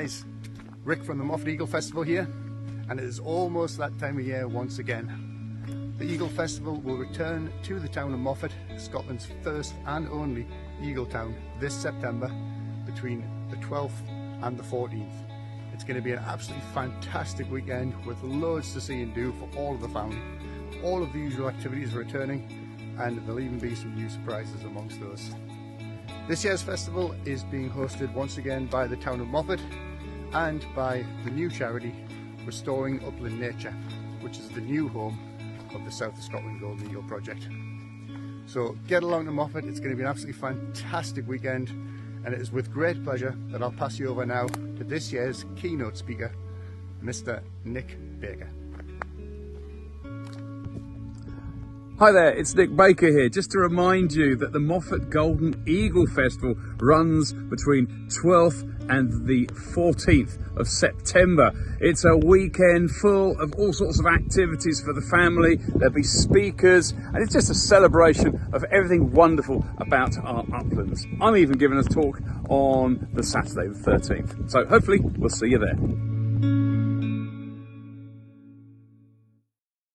guys, Rick from the Moffat Eagle Festival here, and it is almost that time of year once again. The Eagle Festival will return to the town of Moffat, Scotland's first and only Eagle town, this September between the 12th and the 14th. It's going to be an absolutely fantastic weekend with loads to see and do for all of the family. All of the usual activities are returning, and there'll even be some new surprises amongst those. This year's festival is being hosted once again by the town of Moffat and by the new charity Restoring Upland Nature, which is the new home of the South of Scotland Golden Eagle project. So get along to Moffat, it's going to be an absolutely fantastic weekend, and it is with great pleasure that I'll pass you over now to this year's keynote speaker, Mr. Nick Baker. Hi there, it's Nick Baker here. Just to remind you that the Moffat Golden Eagle Festival runs between 12th and the 14th of September. It's a weekend full of all sorts of activities for the family. There'll be speakers, and it's just a celebration of everything wonderful about our uplands. I'm even giving a talk on the Saturday the 13th. So hopefully we'll see you there.